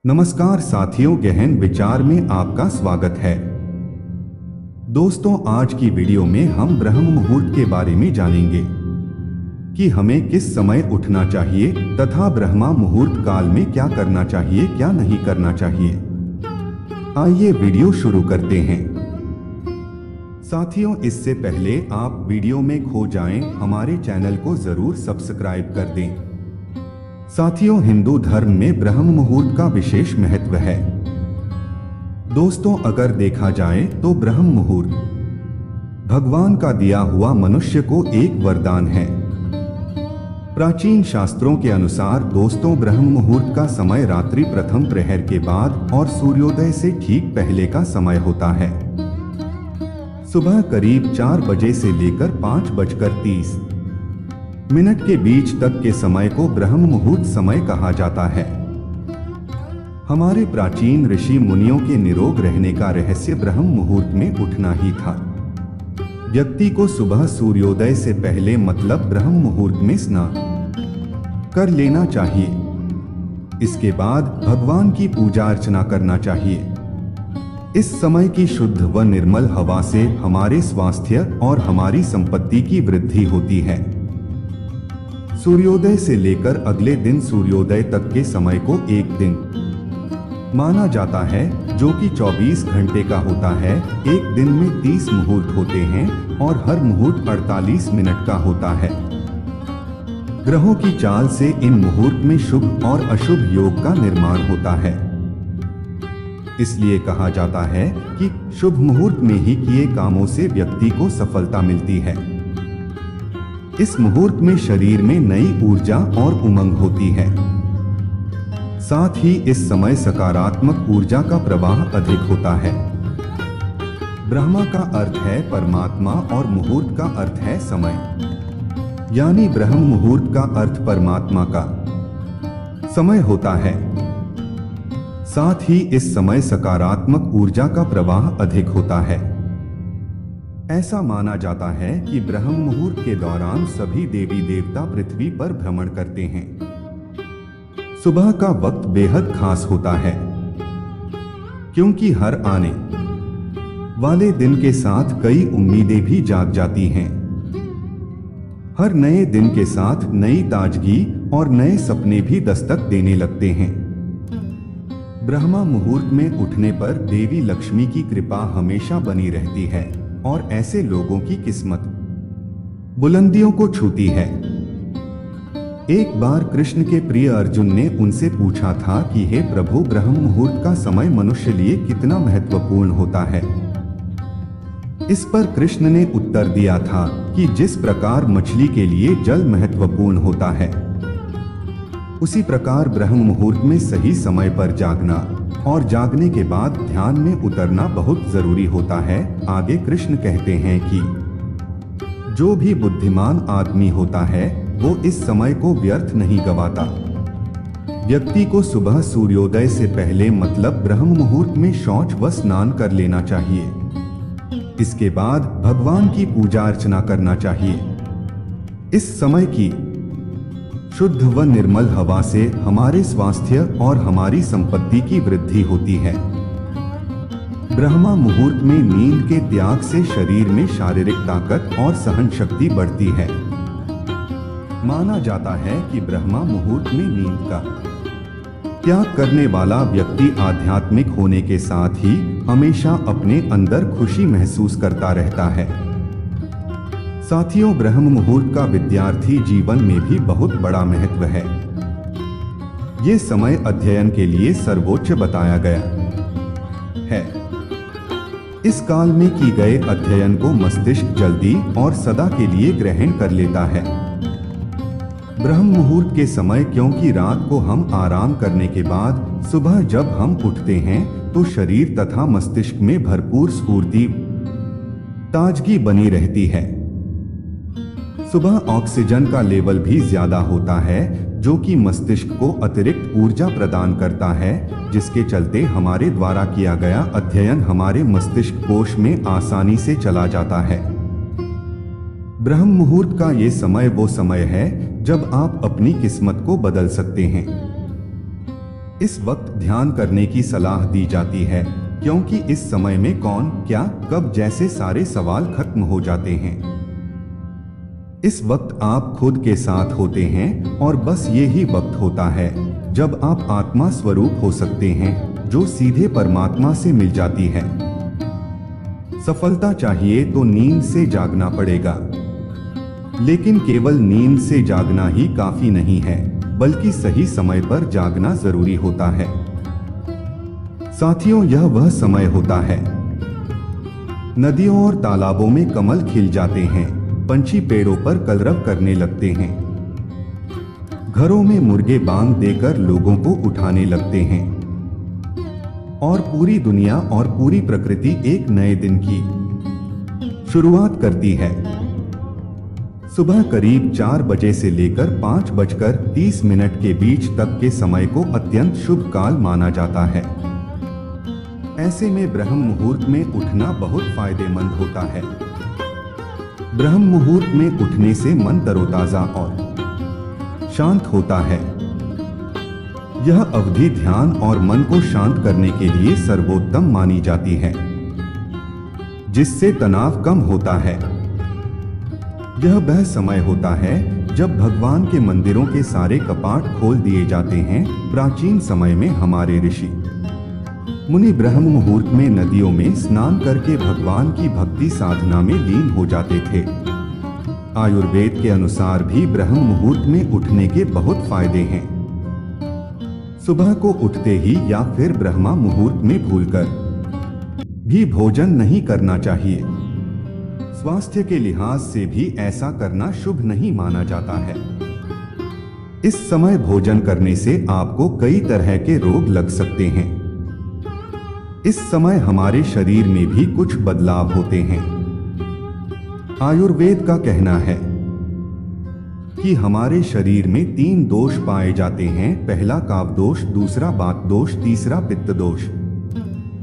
नमस्कार साथियों, गहन विचार में आपका स्वागत है। दोस्तों, आज की वीडियो में हम ब्रह्म मुहूर्त के बारे में जानेंगे कि हमें किस समय उठना चाहिए तथा ब्रह्मा मुहूर्त काल में क्या करना चाहिए, क्या नहीं करना चाहिए। आइए वीडियो शुरू करते हैं। साथियों, इससे पहले आप वीडियो में खो जाएं, हमारे चैनल को जरूर सब्सक्राइब कर दें। साथियों, हिंदू धर्म में ब्रह्म मुहूर्त का विशेष महत्व है। दोस्तों, अगर देखा जाए तो ब्रह्म मुहूर्त भगवान का दिया हुआ मनुष्य को एक वरदान है। प्राचीन शास्त्रों के अनुसार दोस्तों, ब्रह्म मुहूर्त का समय रात्रि प्रथम प्रहर के बाद और सूर्योदय से ठीक पहले का समय होता है। सुबह करीब 4 बजे से लेकर 5:30 के बीच तक के समय को ब्रह्म मुहूर्त समय कहा जाता है। हमारे प्राचीन ऋषि मुनियों के निरोग रहने का रहस्य ब्रह्म मुहूर्त में उठना ही था। व्यक्ति को सुबह सूर्योदय से पहले मतलब ब्रह्म मुहूर्त में स्नान कर लेना चाहिए। इसके बाद भगवान की पूजा अर्चना करना चाहिए। इस समय की शुद्ध व निर्मल हवा से हमारे स्वास्थ्य और हमारी संपत्ति की वृद्धि होती है। सूर्योदय से लेकर अगले दिन सूर्योदय तक के समय को एक दिन माना जाता है, जो कि 24 घंटे का होता है। एक दिन में 30 मुहूर्त होते हैं और हर मुहूर्त 48 मिनट का होता है। ग्रहों की चाल से इन मुहूर्त में शुभ और अशुभ योग का निर्माण होता है। इसलिए कहा जाता है कि शुभ मुहूर्त में ही किए कामों से व्यक्ति को सफलता मिलती है। इस मुहूर्त में शरीर में नई ऊर्जा और उमंग होती है। साथ ही इस समय सकारात्मक ऊर्जा का प्रवाह अधिक होता है। ब्रह्मा का अर्थ है परमात्मा और मुहूर्त का अर्थ है समय, यानी ब्रह्म मुहूर्त का अर्थ परमात्मा का समय होता है। साथ ही इस समय सकारात्मक ऊर्जा का प्रवाह अधिक होता है। ऐसा माना जाता है कि ब्रह्म मुहूर्त के दौरान सभी देवी देवता पृथ्वी पर भ्रमण करते हैं। सुबह का वक्त बेहद खास होता है, क्योंकि हर आने वाले दिन के साथ कई उम्मीदें भी जाग जाती हैं। हर नए दिन के साथ नई ताजगी और नए सपने भी दस्तक देने लगते हैं। ब्रह्मा मुहूर्त में उठने पर देवी लक्ष्मी की कृपा हमेशा बनी रहती है और ऐसे लोगों की किस्मत बुलंदियों को छूती है। एक बार कृष्ण के प्रिय अर्जुन ने उनसे पूछा था कि हे प्रभु, ब्रह्म मुहूर्त का समय मनुष्य लिए कितना महत्वपूर्ण होता है। इस पर कृष्ण ने उत्तर दिया था कि जिस प्रकार मछली के लिए जल महत्वपूर्ण होता है, उसी प्रकार ब्रह्म मुहूर्त में सही समय पर जागना और जागने के बाद ध्यान में उतरना बहुत जरूरी होता है। आगे कृष्ण कहते हैं कि जो भी बुद्धिमान आदमी होता है वो इस समय को व्यर्थ नहीं गवाता। व्यक्ति को सुबह सूर्योदय से पहले मतलब ब्रह्म मुहूर्त में शौच व स्नान कर लेना चाहिए। इसके बाद भगवान की पूजा अर्चना करना चाहिए। इस समय की शुद्ध व निर्मल हवा से हमारे स्वास्थ्य और हमारी संपत्ति की वृद्धि होती है। ब्रह्मा मुहूर्त में नींद के त्याग से शरीर में शारीरिक ताकत और सहन शक्ति बढ़ती है। माना जाता है कि ब्रह्मा मुहूर्त में नींद का त्याग करने वाला व्यक्ति आध्यात्मिक होने के साथ ही हमेशा अपने अंदर खुशी महसूस करता रहता है। साथियों, ब्रह्म मुहूर्त का विद्यार्थी जीवन में भी बहुत बड़ा महत्व है। ये समय अध्ययन के लिए सर्वोच्च बताया गया है। इस काल में की गए अध्ययन को मस्तिष्क जल्दी और सदा के लिए ग्रहण कर लेता है। ब्रह्म मुहूर्त के समय, क्योंकि रात को हम आराम करने के बाद सुबह जब हम उठते हैं तो शरीर तथा मस्तिष्क में भरपूर स्फूर्ति ताजगी बनी रहती है। सुबह ऑक्सीजन का लेवल भी ज्यादा होता है, जो कि मस्तिष्क को अतिरिक्त ऊर्जा प्रदान करता है, जिसके चलते हमारे द्वारा किया गया अध्ययन हमारे मस्तिष्क कोश में आसानी से चला जाता है। ब्रह्म मुहूर्त का ये समय वो समय है जब आप अपनी किस्मत को बदल सकते हैं। इस वक्त ध्यान करने की सलाह दी जाती है क्योंकि इस समय में कौन, क्या, कब जैसे सारे सवाल खत्म हो जाते हैं। इस वक्त आप खुद के साथ होते हैं और बस यही वक्त होता है जब आप आत्मा स्वरूप हो सकते हैं जो सीधे परमात्मा से मिल जाती है। सफलता चाहिए तो नींद से जागना पड़ेगा, लेकिन केवल नींद से जागना ही काफी नहीं है, बल्कि सही समय पर जागना जरूरी होता है। साथियों, यह वह समय होता है नदियों और तालाबों में कमल खिल जाते हैं, पंछी पेड़ों पर कलरव करने लगते हैं, घरों में मुर्गे बांग देकर लोगों को उठाने लगते हैं और पूरी दुनिया और पूरी प्रकृति एक नए दिन की शुरुआत करती है। सुबह करीब 4 बजे से लेकर 5:30 के बीच तक के समय को अत्यंत शुभ काल माना जाता है। ऐसे में ब्रह्म मुहूर्त में उठना बहुत फायदेमंद होता है। ब्रह्म मुहूर्त में उठने से मन तरोताजा और शांत होता है। यह अवधि ध्यान और मन को शांत करने के लिए सर्वोत्तम मानी जाती है, जिससे तनाव कम होता है। यह वह समय होता है जब भगवान के मंदिरों के सारे कपाट खोल दिए जाते हैं। प्राचीन समय में हमारे ऋषि मुनि ब्रह्म मुहूर्त में नदियों में स्नान करके भगवान की भक्ति साधना में लीन हो जाते थे। आयुर्वेद के अनुसार भी ब्रह्म मुहूर्त में उठने के बहुत फायदे हैं। सुबह को उठते ही या फिर ब्रह्मा मुहूर्त में भूलकर भी भोजन नहीं करना चाहिए। स्वास्थ्य के लिहाज से भी ऐसा करना शुभ नहीं माना जाता है। इस समय भोजन करने से आपको कई तरह के रोग लग सकते हैं। इस समय हमारे शरीर में भी कुछ बदलाव होते हैं। आयुर्वेद का कहना है कि हमारे शरीर में 3 दोष पाए जाते हैं। पहला काव दोष, दूसरा वात दोष, तीसरा पित्त दोष।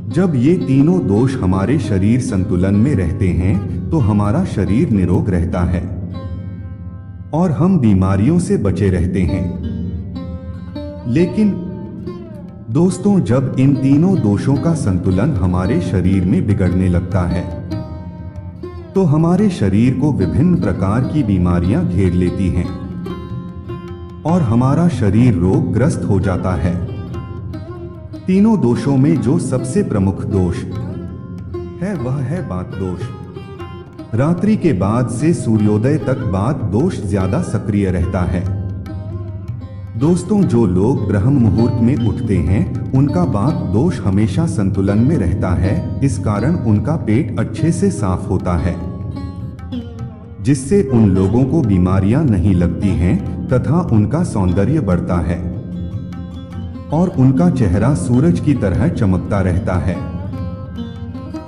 जब ये तीनों दोष हमारे शरीर संतुलन में रहते हैं तो हमारा शरीर निरोग रहता है और हम बीमारियों से बचे रहते हैं। लेकिन दोस्तों, जब इन तीनों दोषों का संतुलन हमारे शरीर में बिगड़ने लगता है तो हमारे शरीर को विभिन्न प्रकार की बीमारियां घेर लेती हैं और हमारा शरीर रोगग्रस्त हो जाता है। तीनों दोषों में जो सबसे प्रमुख दोष है वह है वात दोष। रात्रि के बाद से सूर्योदय तक वात दोष ज्यादा सक्रिय रहता है। दोस्तों, जो लोग ब्रह्म मुहूर्त में उठते हैं उनका वात दोष हमेशा संतुलन में रहता है। इस कारण उनका पेट अच्छे से साफ होता है, जिससे उन लोगों को बीमारियां नहीं लगती हैं तथा उनका सौंदर्य बढ़ता है और उनका चेहरा सूरज की तरह चमकता रहता है।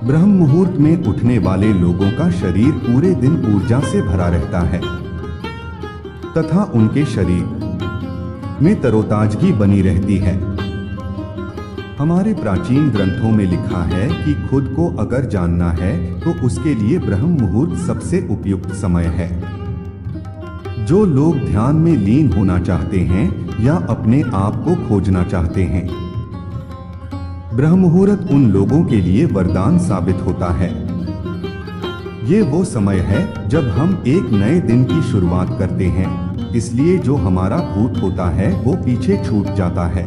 ब्रह्म मुहूर्त में उठने वाले लोगों का शरीर पूरे दिन ऊर्जा से भरा रहता है तथा उनके शरीर में तरोताजगी बनी रहती है। हमारे प्राचीन ग्रंथों में लिखा है कि खुद को अगर जानना है तो उसके लिए ब्रह्म मुहूर्त सबसे उपयुक्त समय है। जो लोग ध्यान में लीन होना चाहते हैं या अपने आप को खोजना चाहते हैं, ब्रह्म मुहूर्त उन लोगों के लिए वरदान साबित होता है। ये वो समय है जब हम एक नए दिन की शुरुआत करते हैं, इसलिए जो हमारा भूत होता है वो पीछे छूट जाता है।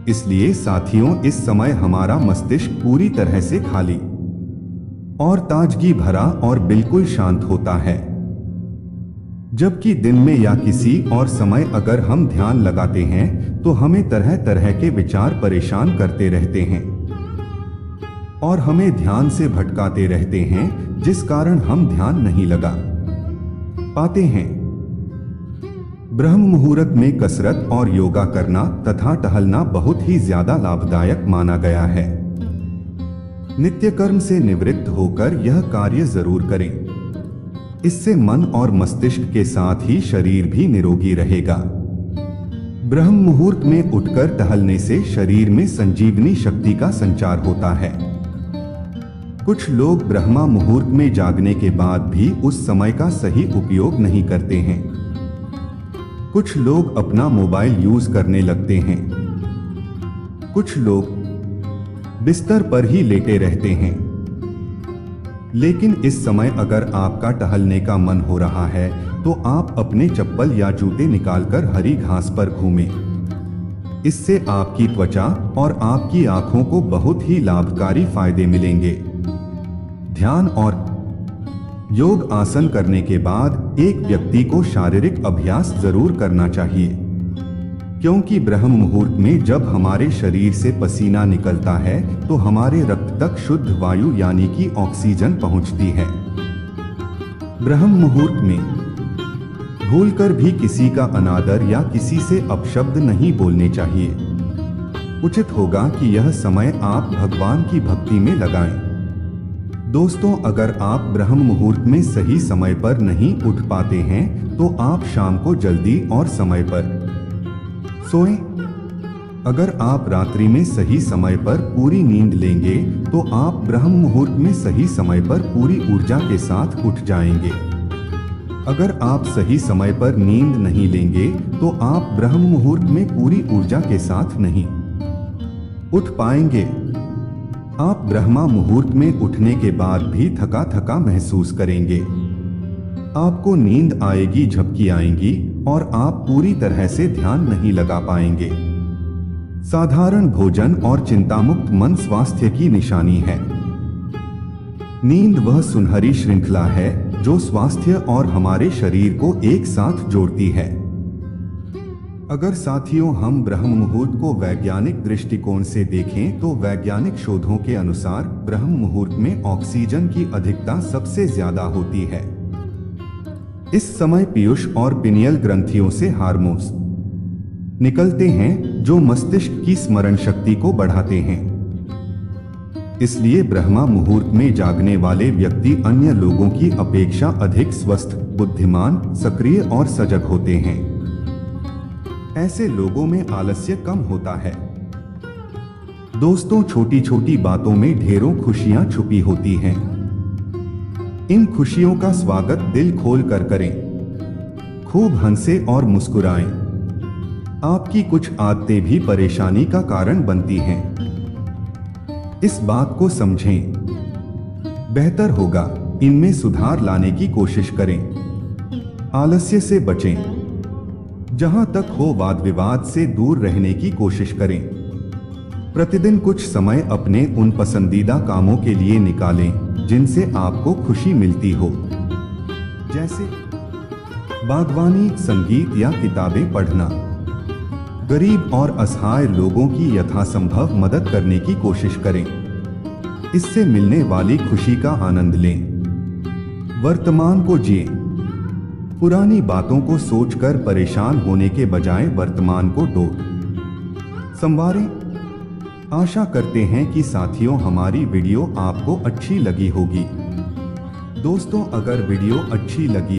इसलिए साथियों, इस समय हमारा मस्तिष्क पूरी तरह से खाली और ताजगी भरा और बिल्कुल शांत होता है। जबकि दिन में या किसी और समय अगर हम ध्यान लगाते हैं तो हमें तरह तरह के विचार परेशान करते रहते हैं और हमें ध्यान से भटकाते रहते हैं, जिस कारण हम ध्यान नहीं लगा पाते हैं। ब्रह्म मुहूर्त में कसरत और योगा करना तथा टहलना बहुत ही ज्यादा लाभदायक माना गया है। नित्य कर्म से निवृत्त होकर यह कार्य जरूर करें। इससे मन और मस्तिष्क के साथ ही शरीर भी निरोगी रहेगा। ब्रह्म मुहूर्त में उठकर टहलने से शरीर में संजीवनी शक्ति का संचार होता है। कुछ लोग ब्रह्मा मुहूर्त में जागने के बाद भी उस समय का सही उपयोग नहीं करते हैं। कुछ लोग अपना मोबाइल यूज करने लगते हैं कुछ लोग बिस्तर पर ही लेटे रहते हैं, लेकिन इस समय अगर आपका टहलने का मन हो रहा है तो आप अपने चप्पल या जूते निकालकर हरी घास पर घूमें। इससे आपकी त्वचा और आपकी आंखों को बहुत ही लाभकारी फायदे मिलेंगे। ध्यान और योग आसन करने के बाद एक व्यक्ति को शारीरिक अभ्यास जरूर करना चाहिए, क्योंकि ब्रह्म मुहूर्त में जब हमारे शरीर से पसीना निकलता है तो हमारे रक्त तक शुद्ध वायु यानी कि ऑक्सीजन पहुंचती है। ब्रह्म मुहूर्त में भूलकर भी किसी का अनादर या किसी से अपशब्द नहीं बोलने चाहिए। उचित होगा कि यह समय आप भगवान की भक्ति में लगाएं। दोस्तों, अगर आप ब्रह्म मुहूर्त में सही समय पर नहीं उठ पाते हैं तो आप शाम को जल्दी और समय पर सोएं। अगर आप रात्रि में सही समय पर पूरी नींद लेंगे तो आप ब्रह्म मुहूर्त में सही समय पर पूरी ऊर्जा के साथ उठ जाएंगे। अगर आप सही समय पर नींद नहीं लेंगे तो आप ब्रह्म मुहूर्त में पूरी ऊर्जा के साथ नहीं उठ पाएंगे। आप ब्रह्मा मुहूर्त में उठने के बाद भी थका थका महसूस करेंगे। आपको नींद आएगी, झपकी आएंगी और आप पूरी तरह से ध्यान नहीं लगा पाएंगे। साधारण भोजन और चिंतामुक्त मन स्वास्थ्य की निशानी है। नींद वह सुनहरी श्रृंखला है जो स्वास्थ्य और हमारे शरीर को एक साथ जोड़ती है। अगर साथियों हम ब्रह्म मुहूर्त को वैज्ञानिक दृष्टिकोण से देखें तो वैज्ञानिक शोधों के अनुसार ब्रह्म मुहूर्त में ऑक्सीजन की अधिकता सबसे ज्यादा होती है। इस समय पीयूष और पिनियल ग्रंथियों से हार्मोन्स निकलते हैं जो मस्तिष्क की स्मरण शक्ति को बढ़ाते हैं। इसलिए ब्रह्मा मुहूर्त में जागने वाले व्यक्ति अन्य लोगों की अपेक्षा अधिक स्वस्थ, बुद्धिमान, सक्रिय और सजग होते हैं। ऐसे लोगों में आलस्य कम होता है। दोस्तों, छोटी छोटी बातों में ढेरों खुशियां छुपी होती हैं। इन खुशियों का स्वागत दिल खोल कर करें। खूब हंसे और मुस्कुराएं। आपकी कुछ आदतें भी परेशानी का कारण बनती हैं। इस बात को समझें। बेहतर होगा इनमें सुधार लाने की कोशिश करें। आलस्य से बचें। जहां तक हो वाद विवाद से दूर रहने की कोशिश करें। प्रतिदिन कुछ समय अपने उन पसंदीदा कामों के लिए निकालें जिनसे आपको खुशी मिलती हो, जैसे बागवानी, संगीत या किताबें पढ़ना। गरीब और असहाय लोगों की यथासंभव मदद करने की कोशिश करें। इससे मिलने वाली खुशी का आनंद लें। वर्तमान को जिएं। पुरानी बातों को सोचकर परेशान होने के बजाय वर्तमान को संवारें। आशा करते हैं कि साथियों हमारी वीडियो आपको अच्छी लगी होगी। दोस्तों, अगर वीडियो अच्छी लगी